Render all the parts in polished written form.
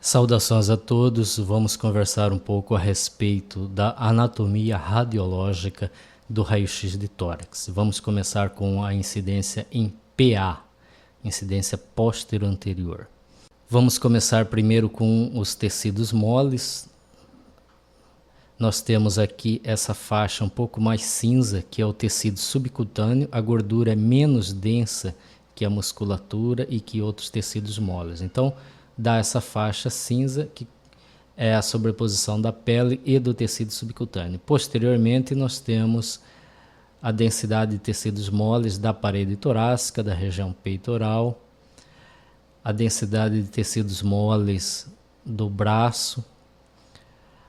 Saudações a todos, vamos conversar um pouco a respeito da anatomia radiológica do raio-x de tórax. Vamos começar com a incidência em PA, incidência posterior-anterior. Vamos começar primeiro com os tecidos moles. Nós temos aqui essa faixa um pouco mais cinza, que é o tecido subcutâneo. A gordura é menos densa que a musculatura e que outros tecidos moles. Então, dá essa faixa cinza, que é a sobreposição da pele e do tecido subcutâneo. Posteriormente, nós temos a densidade de tecidos moles da parede torácica, da região peitoral, a densidade de tecidos moles do braço.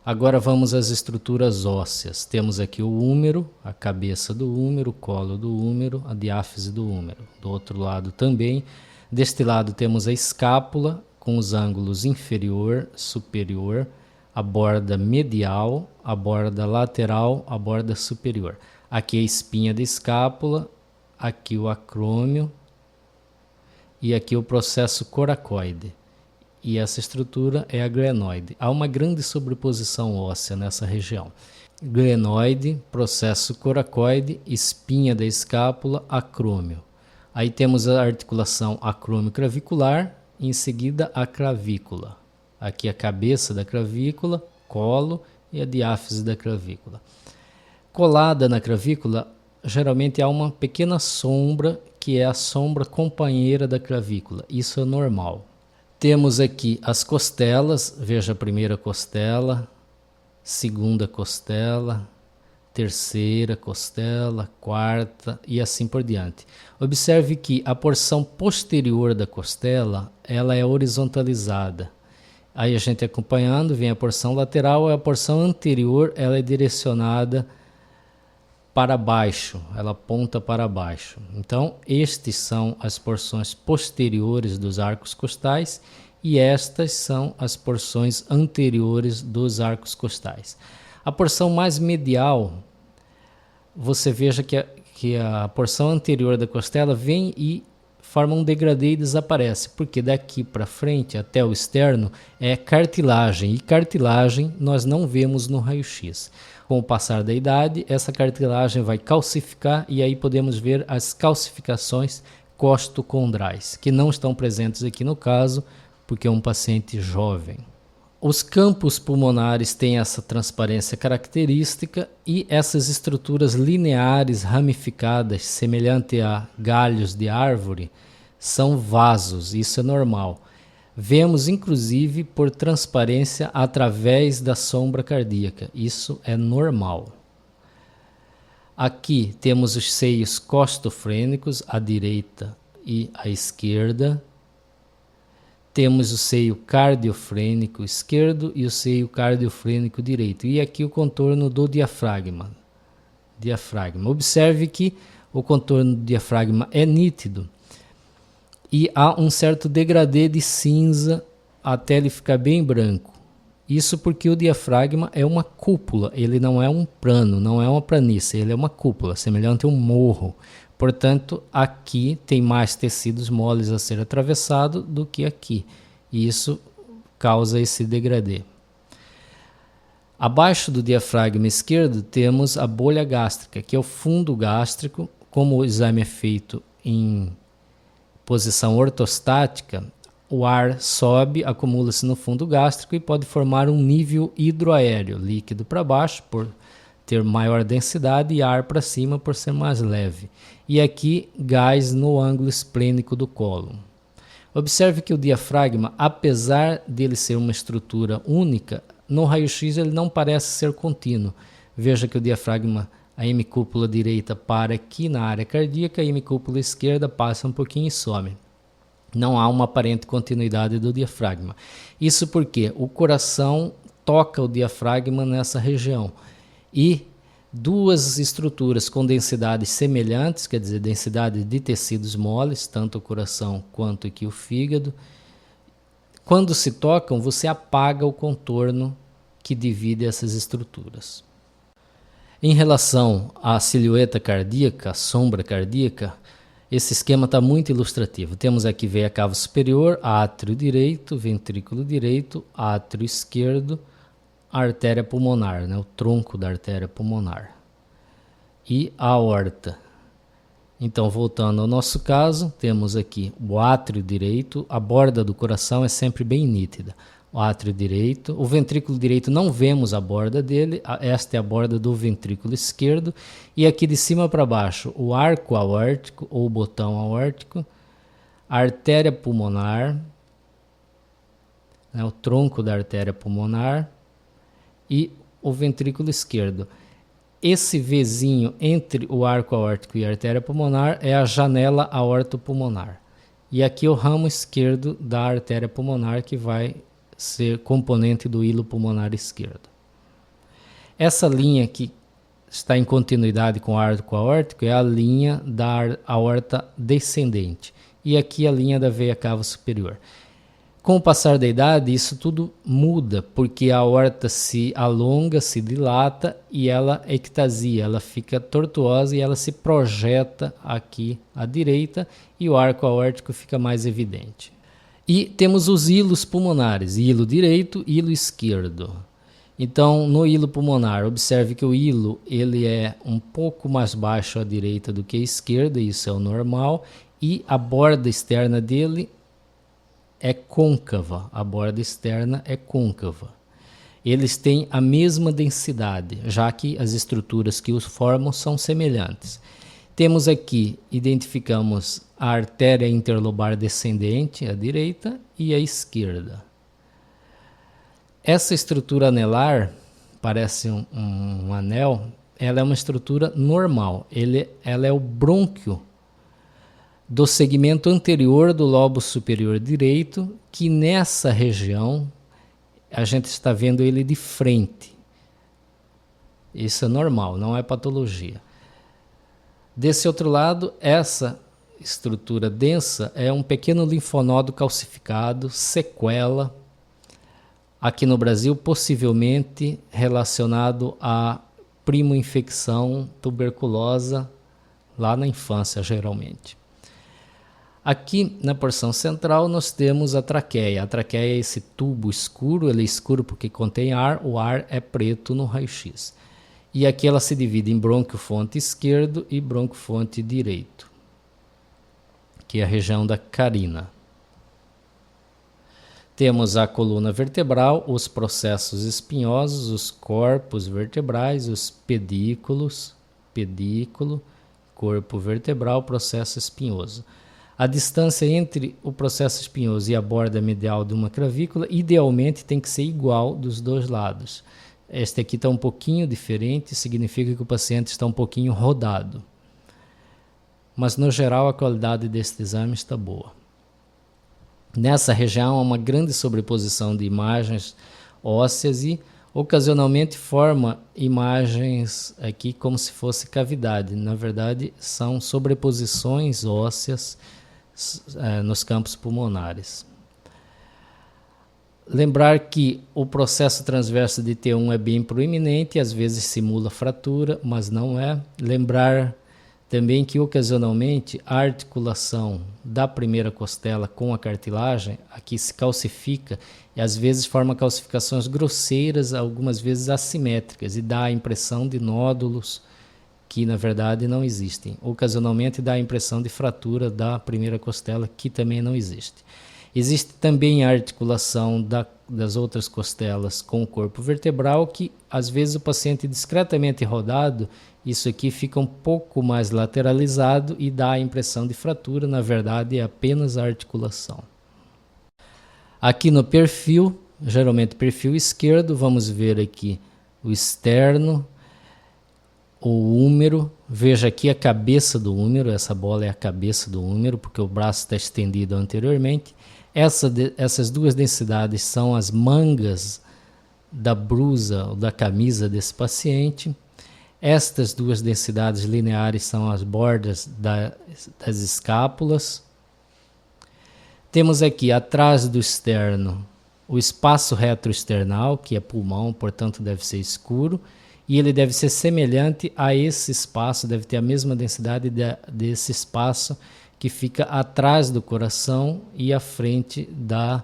Agora vamos às estruturas ósseas. Temos aqui o úmero, a cabeça do úmero, o colo do úmero, a diáfise do úmero. Do outro lado também. Deste lado temos a escápula, com os ângulos inferior, superior, a borda medial, a borda lateral, a borda superior. Aqui a espinha da escápula, aqui o acrômio e aqui o processo coracoide. E essa estrutura é a glenoide. Há uma grande sobreposição óssea nessa região. Glenoide, processo coracoide, espinha da escápula, acrômio. Aí temos a articulação acrômio-clavicular, em seguida a clavícula. Aqui a cabeça da clavícula, colo e a diáfise da clavícula. Colada na clavícula, geralmente há uma pequena sombra, que é a sombra companheira da clavícula. Isso é normal. Temos aqui as costelas, veja a primeira costela, segunda costela, terceira costela, quarta e assim por diante. Observe que a porção posterior da costela, ela é horizontalizada. Aí a gente acompanhando, vem a porção lateral, e a porção anterior, ela é direcionada para baixo, ela aponta para baixo. Então, estes são as porções posteriores dos arcos costais e estas são as porções anteriores dos arcos costais. A porção mais medial, você veja que a porção anterior da costela vem e forma um degradê e desaparece, porque daqui para frente até o externo é cartilagem, e cartilagem nós não vemos no raio-x. Com o passar da idade, essa cartilagem vai calcificar e aí podemos ver as calcificações costocondrais, que não estão presentes aqui no caso, porque é um paciente jovem. Os campos pulmonares têm essa transparência característica e essas estruturas lineares ramificadas, semelhante a galhos de árvore, são vasos, isso é normal. Vemos inclusive por transparência através da sombra cardíaca, isso é normal. Aqui temos os seios costofrênicos, à direita e à esquerda. Temos o seio cardiofrênico esquerdo e o seio cardiofrênico direito. E aqui o contorno do diafragma. Observe que o contorno do diafragma é nítido e há um certo degradê de cinza até ele ficar bem branco. Isso porque o diafragma é uma cúpula, ele não é um plano, não é uma planície, ele é uma cúpula, semelhante a um morro. Portanto, aqui tem mais tecidos moles a ser atravessado do que aqui. E isso causa esse degradê. Abaixo do diafragma esquerdo temos a bolha gástrica, que é o fundo gástrico. Como o exame é feito em posição ortostática, o ar sobe, acumula-se no fundo gástrico e pode formar um nível hidroaéreo, líquido para baixo, por ter maior densidade, e ar para cima por ser mais leve. E aqui gás no ângulo esplênico do colo. Observe que o diafragma, apesar dele ser uma estrutura única, no raio-x ele não parece ser contínuo. Veja que o diafragma, a hemicúpula direita para aqui na área cardíaca, a hemicúpula esquerda passa um pouquinho e some. Não há uma aparente continuidade do diafragma. Isso porque o coração toca o diafragma nessa região. E duas estruturas com densidades semelhantes, quer dizer, densidade de tecidos moles, tanto o coração quanto aqui o fígado, quando se tocam, você apaga o contorno que divide essas estruturas. Em relação à silhueta cardíaca, a sombra cardíaca, Esse esquema está muito ilustrativo. Temos aqui veia cava superior, átrio direito, ventrículo direito, átrio esquerdo, artéria pulmonar, né? O tronco da artéria pulmonar. E a aorta. Então, voltando ao nosso caso, temos aqui o átrio direito, a borda do coração é sempre bem nítida. O átrio direito, o ventrículo direito não vemos a borda dele, esta é a borda do ventrículo esquerdo, e aqui de cima para baixo o arco aórtico ou botão aórtico, a artéria pulmonar, né, o tronco da artéria pulmonar e o ventrículo esquerdo. Esse Vzinho entre o arco aórtico e a artéria pulmonar é a janela aortopulmonar. E aqui o ramo esquerdo da artéria pulmonar que vai ser componente do hilo pulmonar esquerdo. Essa linha que está em continuidade com o arco aórtico é a linha da aorta descendente. E aqui a linha da veia cava superior. Com o passar da idade, isso tudo muda, porque a aorta se alonga, se dilata e ela ectasia, ela fica tortuosa e ela se projeta aqui à direita e o arco aórtico fica mais evidente. E temos os hilos pulmonares, hilo direito e hilo esquerdo. Então, no hilo pulmonar, observe que o hilo ele é um pouco mais baixo à direita do que à esquerda, isso é o normal, e a borda externa dele é côncava, a borda externa é côncava. Eles têm a mesma densidade, já que as estruturas que os formam são semelhantes. Temos aqui, identificamos a artéria interlobar descendente, à direita, e à esquerda. Essa estrutura anelar, parece um anel, ela é uma estrutura normal. Ela é o brônquio do segmento anterior do lobo superior direito, que nessa região a gente está vendo ele de frente. Isso é normal, não é patologia. Desse outro lado, essa estrutura densa é um pequeno linfonodo calcificado, sequela, aqui no Brasil possivelmente relacionado à primo-infecção tuberculosa lá na infância, geralmente. Aqui na porção central nós temos a traqueia. A traqueia é esse tubo escuro, ele é escuro porque contém ar, o ar é preto no raio-x. E aqui ela se divide em brônquio-fonte esquerdo e brônquio-fonte direito, que é a região da carina. Temos a coluna vertebral, os processos espinhosos, os corpos vertebrais, os pedículos, pedículo, corpo vertebral, processo espinhoso. A distância entre o processo espinhoso e a borda medial de uma clavícula, idealmente, tem que ser igual dos dois lados. Este aqui está um pouquinho diferente, significa que o paciente está um pouquinho rodado. Mas, no geral, a qualidade deste exame está boa. Nessa região, há uma grande sobreposição de imagens ósseas e, ocasionalmente, forma imagens aqui como se fosse cavidade. Na verdade, são sobreposições ósseas nos campos pulmonares. Lembrar que o processo transverso de T1 é bem proeminente, às vezes simula fratura, mas não é. Lembrar também que ocasionalmente a articulação da primeira costela com a cartilagem aqui se calcifica e às vezes forma calcificações grosseiras, algumas vezes assimétricas, e dá a impressão de nódulos que na verdade não existem. Ocasionalmente dá a impressão de fratura da primeira costela, que também não existe. Existe também a articulação das outras costelas com o corpo vertebral, que às vezes o paciente discretamente rodado, isso aqui fica um pouco mais lateralizado e dá a impressão de fratura, na verdade é apenas a articulação. Aqui no perfil, geralmente perfil esquerdo, vamos ver aqui o externo, o húmero, veja aqui a cabeça do húmero, essa bola é a cabeça do húmero, porque o braço está estendido anteriormente. Essas duas densidades são as mangas da blusa ou da camisa desse paciente. Estas duas densidades lineares são as bordas das escápulas. Temos aqui atrás do externo o espaço retroesternal, que é pulmão, portanto deve ser escuro, e ele deve ser semelhante a esse espaço, deve ter a mesma densidade desse espaço que fica atrás do coração e à frente da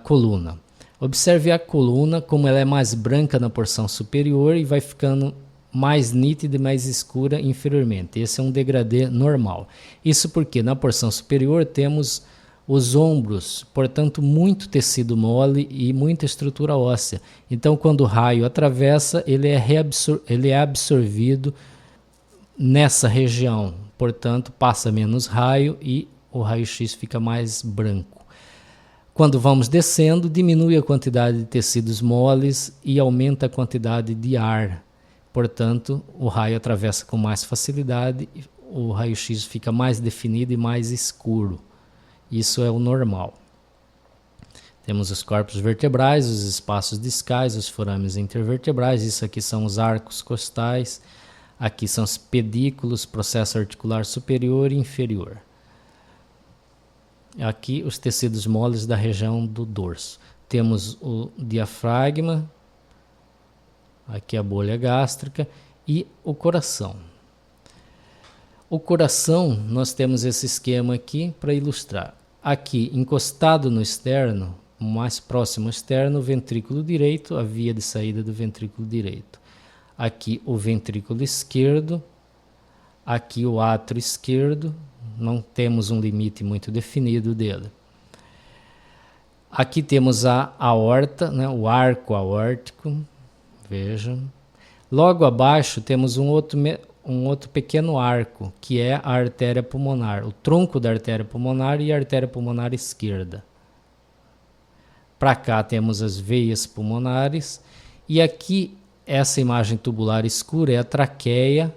coluna. Observe a coluna, como ela é mais branca na porção superior e vai ficando mais nítida e mais escura inferiormente. Esse é um degradê normal. Isso porque na porção superior temos os ombros, portanto muito tecido mole e muita estrutura óssea. Então quando o raio atravessa, ele é absorvido nessa região. Portanto passa menos raio e o raio-x fica mais branco. Quando vamos descendo, diminui a quantidade de tecidos moles e aumenta a quantidade de ar. Portanto, o raio atravessa com mais facilidade, o raio-x fica mais definido e mais escuro. Isso é o normal. Temos os corpos vertebrais, os espaços discais, os forames intervertebrais. Isso aqui são os arcos costais. Aqui são os pedículos, processo articular superior e inferior. Aqui os tecidos moles da região do dorso. Temos o diafragma, aqui a bolha gástrica e o coração. O coração, nós temos esse esquema aqui para ilustrar. Aqui, encostado no externo, mais próximo ao externo, o ventrículo direito, a via de saída do ventrículo direito. Aqui o ventrículo esquerdo, aqui o átrio esquerdo, não temos um limite muito definido dele. Aqui temos a aorta, né, o arco aórtico, vejam. Logo abaixo temos um outro pequeno arco, que é a artéria pulmonar, o tronco da artéria pulmonar e a artéria pulmonar esquerda. Para cá temos as veias pulmonares e aqui essa imagem tubular escura é a traqueia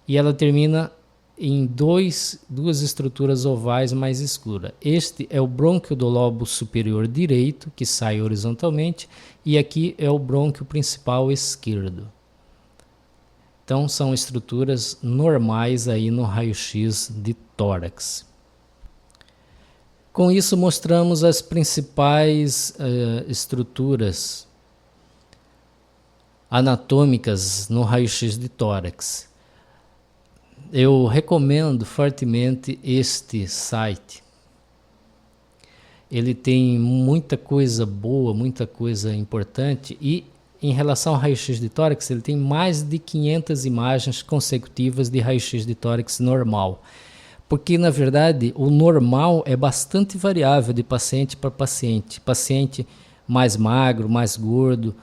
e ela termina em duas estruturas ovais mais escuras. Este é o brônquio do lobo superior direito, que sai horizontalmente, e aqui é o brônquio principal esquerdo. Então são estruturas normais aí no raio-x de tórax. Com isso mostramos as principais estruturas anatômicas no raio-x de tórax. Eu recomendo fortemente este site. Ele tem muita coisa boa, muita coisa importante e em relação ao raio-x de tórax, ele tem mais de 500 imagens consecutivas de raio-x de tórax normal. Porque, na verdade, o normal é bastante variável de paciente para paciente. Paciente mais magro, mais gordo,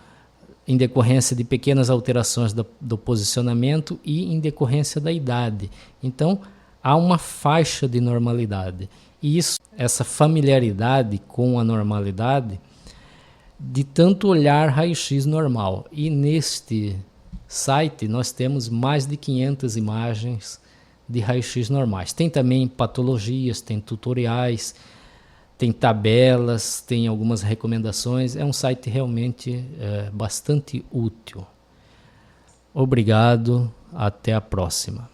em decorrência de pequenas alterações do posicionamento e em decorrência da idade. Então, há uma faixa de normalidade. E essa familiaridade com a normalidade, de tanto olhar raio-x normal. E neste site nós temos mais de 500 imagens de raio-x normais. Tem também patologias, tem tutoriais, tem tabelas, tem algumas recomendações. É um site realmente bastante útil. Obrigado, até a próxima.